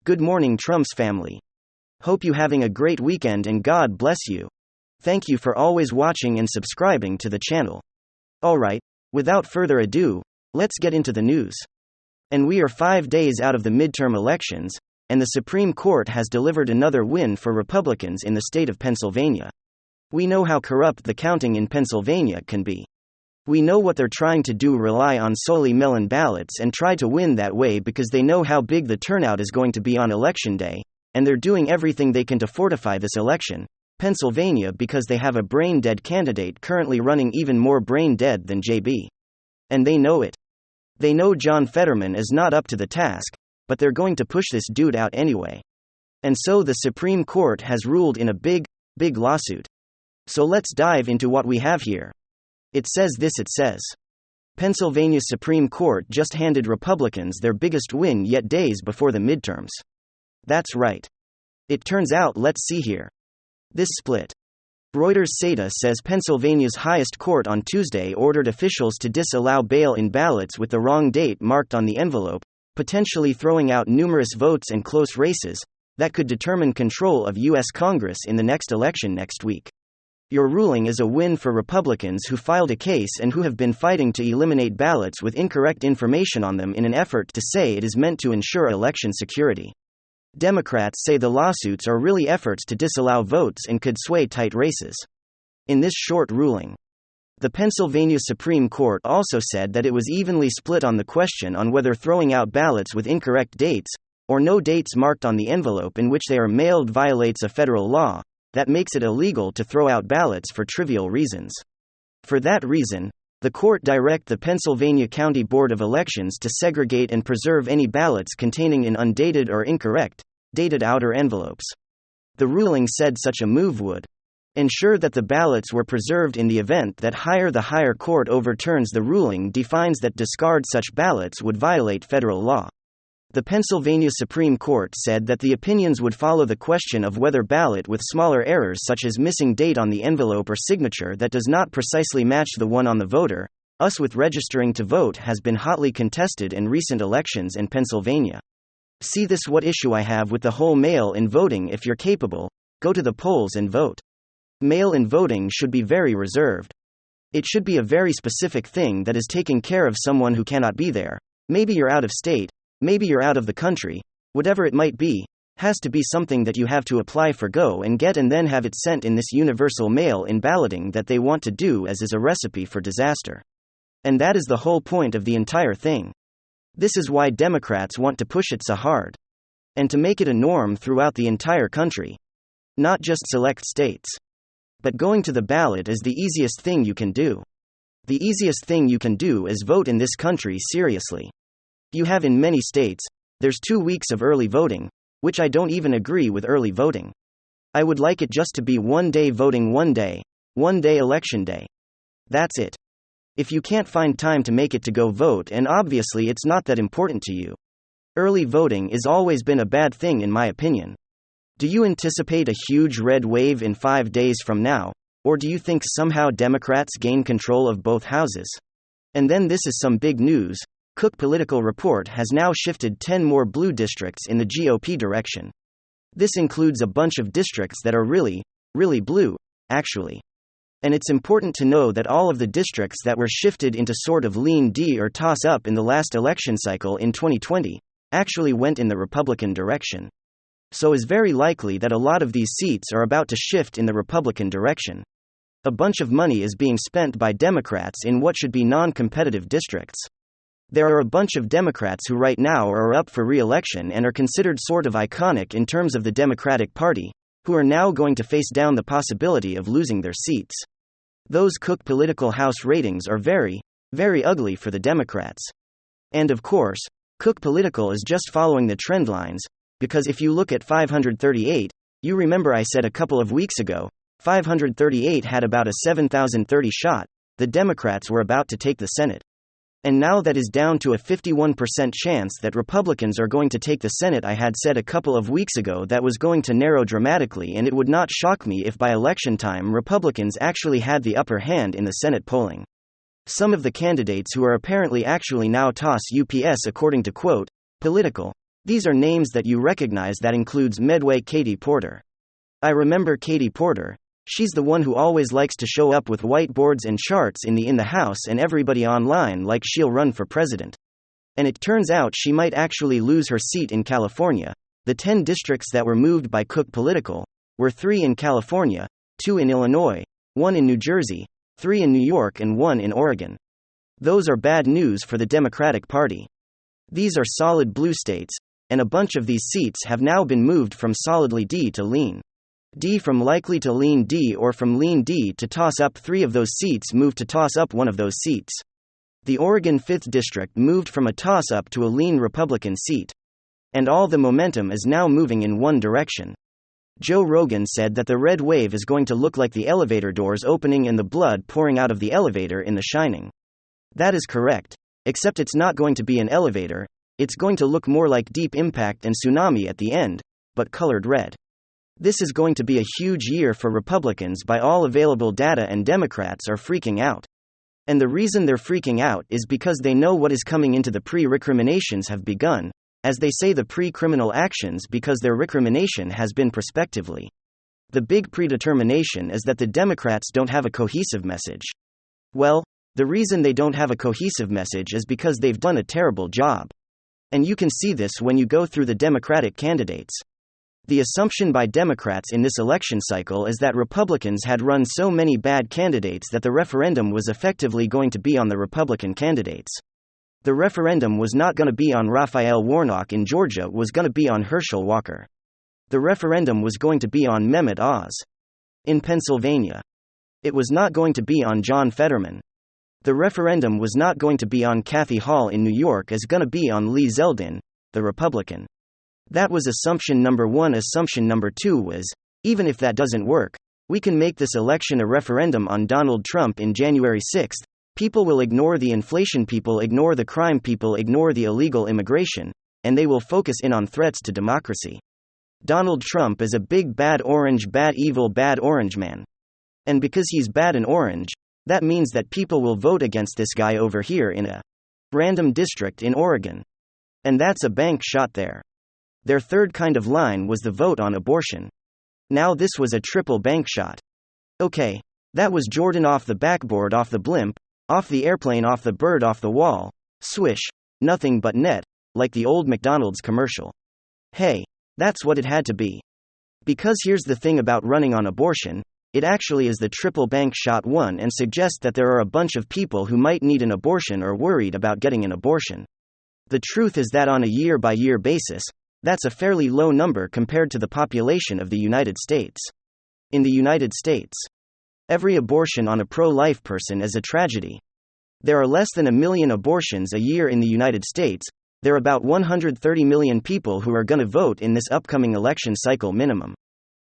Good morning, Trump's family. Hope you having a great weekend and God bless you. Thank you for always watching and subscribing to the channel. Alright, without further ado, let's get into the news. And we are 5 days out of the midterm elections, and the Supreme Court has delivered another win for Republicans in the state of Pennsylvania. We know how corrupt the counting in Pennsylvania can be. We know what they're trying to do, rely on solely mail-in ballots and try to win that way because they know how big the turnout is going to be on election day, and they're doing everything they can to fortify this election, Pennsylvania, because they have a brain-dead candidate currently running, even more brain-dead than JB. And they know it. They know John Fetterman is not up to the task, but they're going to push this dude out anyway. And so the Supreme Court has ruled in a big lawsuit. So let's dive into what we have here. It says, Pennsylvania Supreme Court just handed Republicans their biggest win yet days before the midterms. That's right. It turns out, let's see here. This split. Reuters SATA says Pennsylvania's highest court on Tuesday ordered officials to disallow mail-in ballots with the wrong date marked on the envelope, potentially throwing out numerous votes and close races that could determine control of U.S. Congress in the next election next week. Your ruling is a win for Republicans who filed a case and who have been fighting to eliminate ballots with incorrect information on them in an effort to say it is meant to ensure election security. Democrats say the lawsuits are really efforts to disallow votes and could sway tight races. In this short ruling, the Pennsylvania Supreme Court also said that it was evenly split on the question on whether throwing out ballots with incorrect dates, or no dates marked on the envelope in which they are mailed, violates a federal law that makes it illegal to throw out ballots for trivial reasons. For that reason, the court directed the Pennsylvania County Board of Elections to segregate and preserve any ballots containing in undated or incorrect, dated outer envelopes. The ruling said such a move would ensure that the ballots were preserved in the event that the higher court overturns the ruling, defines that discard such ballots would violate federal law. The Pennsylvania Supreme Court said that the opinions would follow the question of whether ballot with smaller errors such as missing date on the envelope or signature that does not precisely match the one on the voter, with registering to vote has been hotly contested in recent elections in Pennsylvania. See this what issue I have with the whole mail-in voting. If you're capable, go to the polls and vote. Mail-in voting should be very reserved. It should be a very specific thing that is taking care of someone who cannot be there. Maybe you're out of state. Maybe you're out of the country, whatever it might be, has to be something that you have to apply for, go and get, and then have it sent in this universal mail-in balloting that they want to do, as is a recipe for disaster. And that is the whole point of the entire thing. This is why Democrats want to push it so hard. And to make it a norm throughout the entire country. Not just select states. But going to the ballot is the easiest thing you can do. The easiest thing you can do is vote in this country seriously. You have in many states, there's 2 weeks of early voting, which I don't even agree with early voting. I would like it just to be 1 day voting, 1 day election day. That's it. If you can't find time to make it to go vote, and obviously it's not that important to you, early voting has always been a bad thing in my opinion. Do you anticipate a huge red wave in 5 days from now, or do you think somehow Democrats gain control of both houses? And then this is some big news. Cook Political Report has now shifted 10 more blue districts in the GOP direction. This includes a bunch of districts that are really blue, actually. And it's important to know that all of the districts that were shifted into sort of lean D or toss up in the last election cycle in 2020 actually went in the Republican direction. So it's very likely that a lot of these seats are about to shift in the Republican direction. A bunch of money is being spent by Democrats in what should be non-competitive districts. There are a bunch of Democrats who right now are up for re-election and are considered sort of iconic in terms of the Democratic Party, who are now going to face down the possibility of losing their seats. Those Cook Political House ratings are very ugly for the Democrats. And of course, Cook Political is just following the trend lines, because if you look at 538, you remember I said a couple of weeks ago, 538 had about a 7,030 shot, the Democrats were about to take the Senate. And now that is down to a 51% chance that Republicans are going to take the Senate. I had said a couple of weeks ago that was going to narrow dramatically, and it would not shock me if by election time Republicans actually had the upper hand in the Senate polling. Some of the candidates who are apparently actually now toss UPS, according to quote, Political, These are names that you recognize. That includes Medway Katie Porter. I remember Katie Porter. She's the one who always likes to show up with whiteboards and charts in the house and everybody online like she'll run for president. And it turns out she might actually lose her seat in California. The 10 districts that were moved by Cook Political were 3 in California, 2 in Illinois, 1 in New Jersey, 3 in New York, and 1 in Oregon. Those are bad news for the Democratic Party. These are solid blue states, and a bunch of these seats have now been moved from solidly D to lean D, from likely to lean D, or from lean D to toss up. 3 of those seats moved to toss up one of those seats. The Oregon 5th District moved from a toss-up to a lean Republican seat. And all the momentum is now moving in one direction. Joe Rogan said that the red wave is going to look like the elevator doors opening and the blood pouring out of the elevator in The Shining. That is correct. Except it's not going to be an elevator, it's going to look more like Deep Impact and Tsunami at the end, but colored red. This is going to be a huge year for Republicans by all available data, and Democrats are freaking out. And the reason they're freaking out is because they know what is coming into the pre-recriminations have begun, as they say, the pre-criminal actions, because their recrimination has been prospectively. The big predetermination is that the Democrats don't have a cohesive message. Well, the reason they don't have a cohesive message is because they've done a terrible job. And you can see this when you go through the Democratic candidates. The assumption by Democrats in this election cycle is that Republicans had run so many bad candidates that the referendum was effectively going to be on the Republican candidates. The referendum was not going to be on Raphael Warnock in Georgia, it was going to be on Herschel Walker. The referendum was going to be on Mehmet Oz in Pennsylvania. It was not going to be on John Fetterman. The referendum was not going to be on Kathy Hall in New York, it's going to be on Lee Zeldin, the Republican. That was assumption number 1. Assumption number 2 was, even if that doesn't work, we can make this election a referendum on Donald Trump in January 6th. People will ignore the inflation, people ignore the crime, people ignore the illegal immigration, and they will focus in on threats to democracy. Donald Trump is a big bad orange, bad evil bad orange man. And because he's bad and orange, that means that people will vote against this guy over here in a random district in Oregon. And that's a bank shot there. Their third kind of line was the vote on abortion. Now this was a triple bank shot. Okay, that was Jordan off the backboard, off the blimp, off the airplane, off the bird, off the wall, swish, nothing but net, like the old McDonald's commercial. Hey, that's what it had to be. Because here's the thing about running on abortion, it actually is the triple bank shot one, and suggests that there are a bunch of people who might need an abortion or worried about getting an abortion. The truth is that on a year-by-year basis, that's a fairly low number compared to the population of the United States. In the United States, every abortion on a pro-life person is a tragedy. There are less than 1 million abortions a year in the United States. There are about 130 million people who are going to vote in this upcoming election cycle minimum.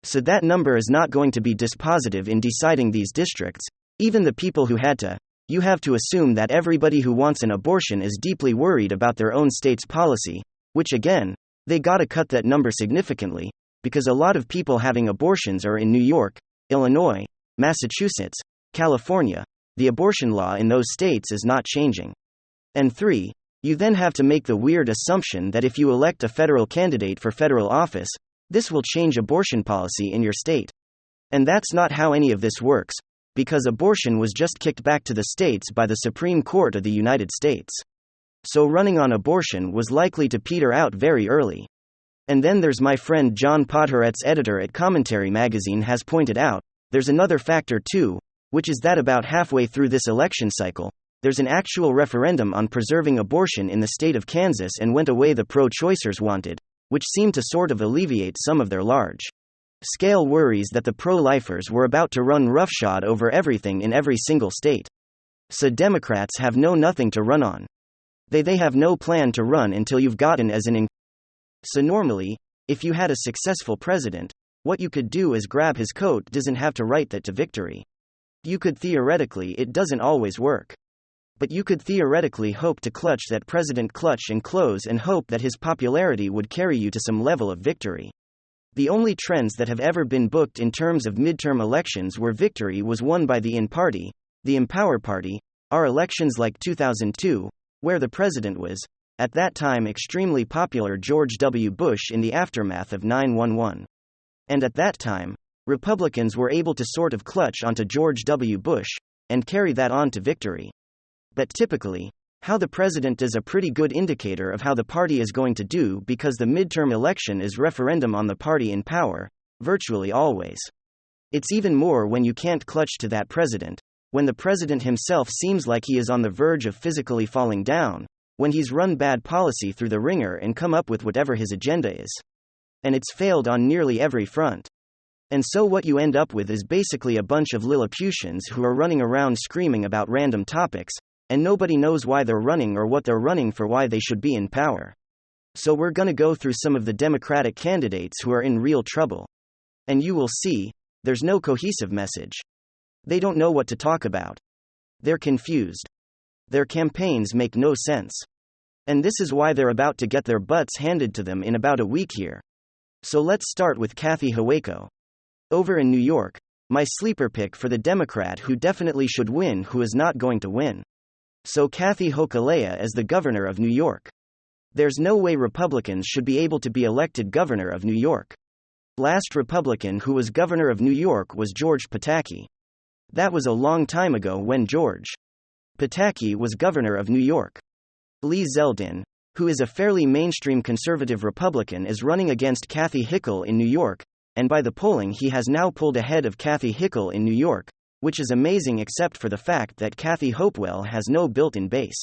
So that number is not going to be dispositive in deciding these districts, even the people who had to. You have to assume that everybody who wants an abortion is deeply worried about their own state's policy, which again, they gotta cut that number significantly, because a lot of people having abortions are in New York, Illinois, Massachusetts, California. The abortion law in those states is not changing. And 3, you then have to make the weird assumption that if you elect a federal candidate for federal office, this will change abortion policy in your state. And that's not how any of this works, because abortion was just kicked back to the states by the Supreme Court of the United States. So running on abortion was likely to peter out very early. And then there's my friend John Podhoretz, editor at Commentary Magazine, has pointed out, there's another factor too, which is that about halfway through this election cycle, there's an actual referendum on preserving abortion in the state of Kansas, and went away the pro-choicers wanted, which seemed to sort of alleviate some of their large-scale worries that the pro-lifers were about to run roughshod over everything in every single state. So Democrats have nothing to run on. They have no plan to run until you've gotten as an So normally, if you had a successful president, what you could do is grab his coat, doesn't have to write that to victory. You could theoretically, it doesn't always work. But you could theoretically hope to clutch that president, clutch and close, and hope that his popularity would carry you to some level of victory. The only trends that have ever been booked in terms of midterm elections where victory was won by the In Party, the Empower Party, are elections like 2002, where the president was, at that time extremely popular George W. Bush in the aftermath of 9/11. And at that time, Republicans were able to sort of clutch onto George W. Bush and carry that on to victory. But typically, how the president does a pretty good indicator of how the party is going to do, because the midterm election is referendum on the party in power, virtually always. It's even more when you can't clutch to that president, when the president himself seems like he is on the verge of physically falling down, when he's run bad policy through the ringer and come up with whatever his agenda is. And it's failed on nearly every front. And so what you end up with is basically a bunch of Lilliputians who are running around screaming about random topics, and nobody knows why they're running or what they're running for, why they should be in power. So we're gonna go through some of the Democratic candidates who are in real trouble. And you will see, there's no cohesive message. They don't know what to talk about. They're confused. Their campaigns make no sense. And this is why they're about to get their butts handed to them in about a week here. So let's start with Kathy Hochul. Over in New York, my sleeper pick for the Democrat who definitely should win, who is not going to win. So Kathy Hochul as the governor of New York. There's no way Republicans should be able to be elected governor of New York. Last Republican who was governor of New York was George Pataki. That was a long time ago when George Pataki was governor of New York. Lee Zeldin, who is a fairly mainstream conservative Republican, is running against Kathy Hochul in New York, and by the polling he has now pulled ahead of Kathy Hochul in New York, which is amazing except for the fact that Kathy Hochul has no built-in base.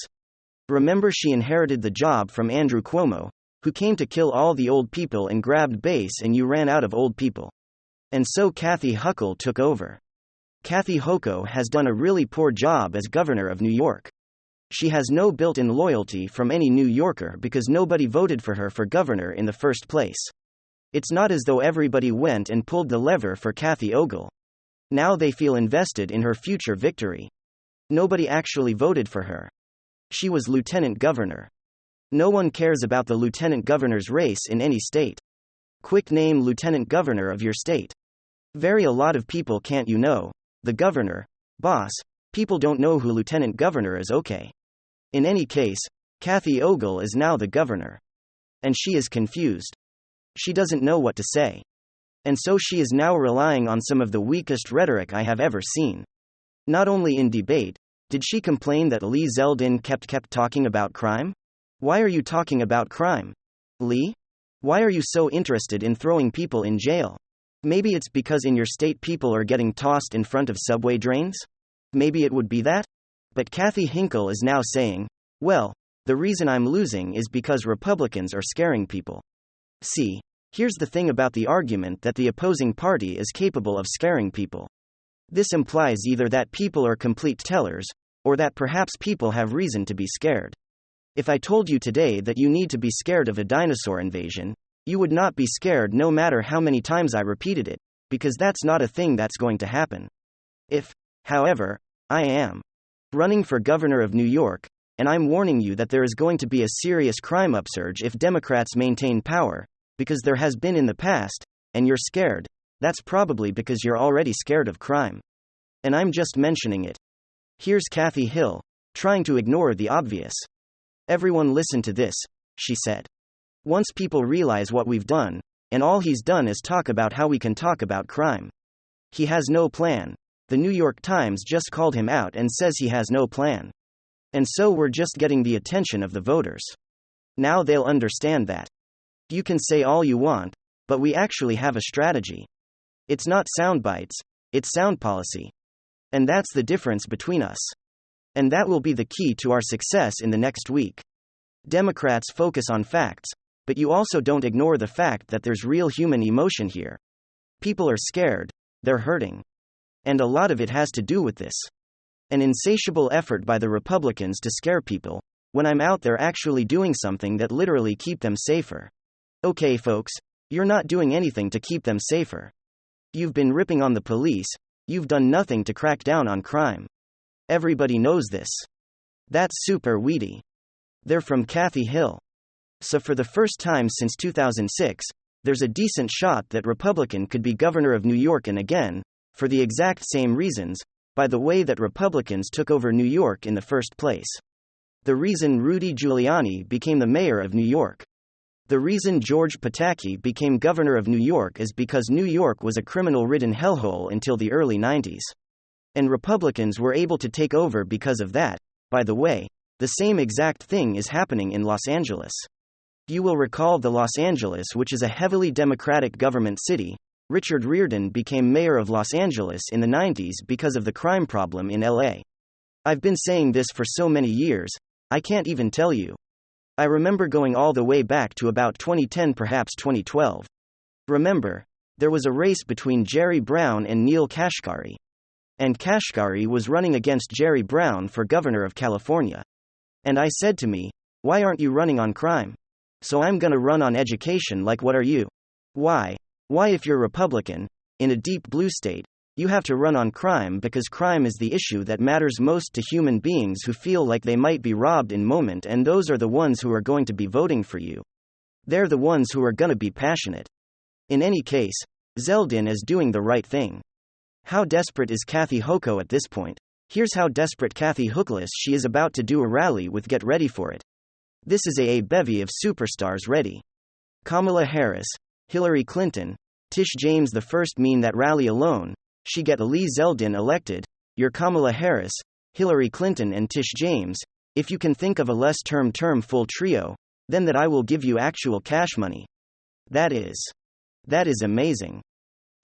Remember, she inherited the job from Andrew Cuomo, who came to kill all the old people and grabbed base, and you ran out of old people. And so Kathy Hochul took over. Kathy Hochul has done a really poor job as governor of New York. She has no built-in loyalty from any New Yorker because nobody voted for her for governor in the first place. It's not as though everybody went and pulled the lever for Kathy Hochul. Now they feel invested in her future victory. Nobody actually voted for her. She was lieutenant governor. No one cares about the lieutenant governor's race in any state. Quick name lieutenant governor of your state. A lot of people can't, the governor, boss, people don't know who lieutenant governor is. Okay. In any case, Kathy Hochul is now the governor. And she is confused. She doesn't know what to say. And so she is now relying on some of the weakest rhetoric I have ever seen. Not only in debate, did she complain that Lee Zeldin kept talking about crime? Why are you talking about crime, Lee? Why are you so interested in throwing people in jail? Maybe it's because in your state people are getting tossed in front of subway drains? Maybe it would be that? But Kathy Hochul is now saying, well, the reason I'm losing is because Republicans are scaring people. See, here's the thing about the argument that the opposing party is capable of scaring people. This implies either that people are complete tellers, or that perhaps people have reason to be scared. If I told you today that you need to be scared of a dinosaur invasion, you would not be scared no matter how many times I repeated it, because that's not a thing that's going to happen. If, however, I am running for governor of New York, and I'm warning you that there is going to be a serious crime upsurge if Democrats maintain power, because there has been in the past, and you're scared, that's probably because you're already scared of crime. And I'm just mentioning it. Here's Kathy Hill, trying to ignore the obvious. Everyone listen to this, she said. Once people realize what we've done, and all he's done is talk about how we can talk about crime. He has no plan. The New York Times just called him out and says he has no plan. And so we're just getting the attention of the voters. Now they'll understand that. You can say all you want, but we actually have a strategy. It's not sound bites, it's sound policy. And that's the difference between us. And that will be the key to our success in the next week. Democrats focus on facts, but you also don't ignore the fact that there's real human emotion here. People are scared, they're hurting. And a lot of it has to do with this. An insatiable effort by the Republicans to scare people, when I'm out there actually doing something that literally keep them safer. Okay folks, you're not doing anything to keep them safer. You've been ripping on the police, you've done nothing to crack down on crime. Everybody knows this. That's super weedy. They're from Kathy Hill. So for the first time since 2006, there's a decent shot that Republican could be governor of New York, and again, for the exact same reasons, by the way that Republicans took over New York in the first place. The reason Rudy Giuliani became the mayor of New York. The reason George Pataki became governor of New York is because New York was a criminal-ridden hellhole until the early 90s. And Republicans were able to take over because of that. By the way, the same exact thing is happening in Los Angeles. You will recall the Los Angeles, which is a heavily Democratic government city. Richard Riordan became mayor of Los Angeles in the 90s because of the crime problem in LA. I've been saying this for so many years, I can't even tell you. I remember going all the way back to about 2010, perhaps 2012. Remember, there was a race between Jerry Brown and Neil Kashkari. And Kashkari was running against Jerry Brown for governor of California. And I said to me, why aren't you running on crime? So I'm gonna run on education. Like, what are you? Why? Why, if you're Republican, in a deep blue state, you have to run on crime because crime is the issue that matters most to human beings who feel like they might be robbed in moment, and those are the ones who are going to be voting for you. They're the ones who are gonna be passionate. In any case, Zeldin is doing the right thing. How desperate is Kathy Hochul at this point? Here's how desperate Kathy Hochul she is about to do a rally with. Get ready for it. This is a bevy of superstars ready. Kamala Harris, Hillary Clinton, Tish James. The first mean that rally alone, she get Lee Zeldin elected. You're Kamala Harris, Hillary Clinton and Tish James. If you can think of a less term full trio, then that I will give you actual cash money. That is amazing.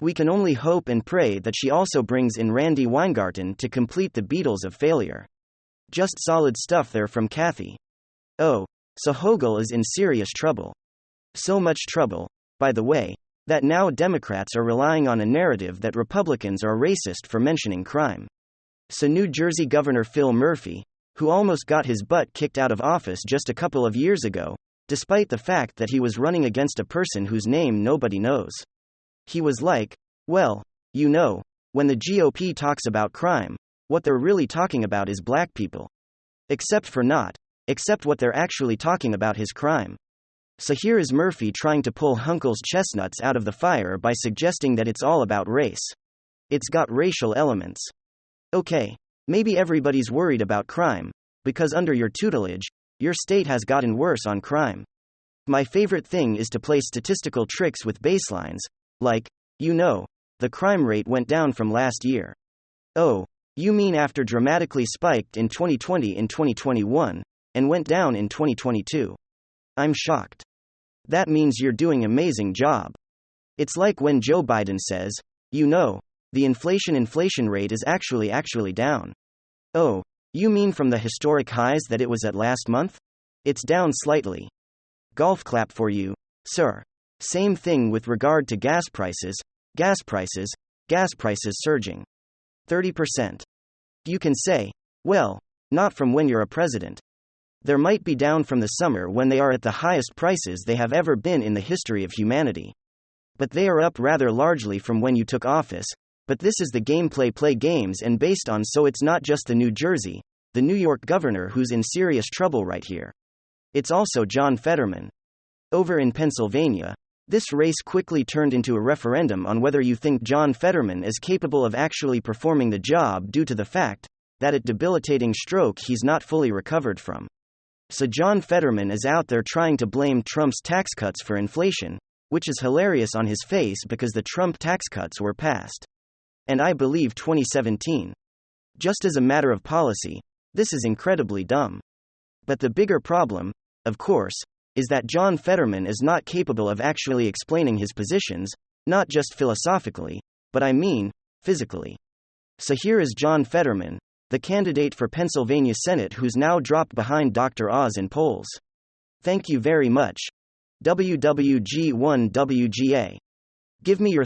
We can only hope and pray that she also brings in Randy Weingarten to complete the Beatles of failure. Just solid stuff there from Kathy. Oh, so Hochul is in serious trouble. So much trouble, by the way, that now Democrats are relying on a narrative that Republicans are racist for mentioning crime. So New Jersey Governor Phil Murphy, who almost got his butt kicked out of office just a couple of years ago, despite the fact that he was running against a person whose name nobody knows. He was like, well, you know, when the GOP talks about crime, what they're really talking about is black people. Except what they're actually talking about is crime. So here is Murphy trying to pull Hochul's chestnuts out of the fire by suggesting that it's all about race. It's got racial elements. Okay, maybe everybody's worried about crime, because under your tutelage, your state has gotten worse on crime. My favorite thing is to play statistical tricks with baselines, like, you know, the crime rate went down from last year. Oh, you mean after dramatically spiked in 2020 and 2021, and went down in 2022. I'm shocked. That means you're doing amazing job. It's like when Joe Biden says, you know, the inflation rate is actually down. Oh, you mean from the historic highs that it was at last month? It's down slightly. Golf clap for you, sir. Same thing with regard to gas prices surging 30%. You can say, well, not from when you're a president. There might be down from the summer when they are at the highest prices they have ever been in the history of humanity. But they are up rather largely from when you took office. But this is the gameplay play games and based on, so it's not just the New York governor who's in serious trouble right here. It's also John Fetterman. Over in Pennsylvania, this race quickly turned into a referendum on whether you think John Fetterman is capable of actually performing the job due to the fact that a debilitating stroke he's not fully recovered from. So John Fetterman is out there trying to blame Trump's tax cuts for inflation, which is hilarious on his face because the Trump tax cuts were passed. And I believe 2017. Just as a matter of policy, this is incredibly dumb. But the bigger problem, of course, is that John Fetterman is not capable of actually explaining his positions, not just philosophically, but I mean, physically. So here is John Fetterman, the candidate for Pennsylvania Senate who's now dropped behind Dr. Oz in polls. Thank you very much. WWG1WGA. Give me your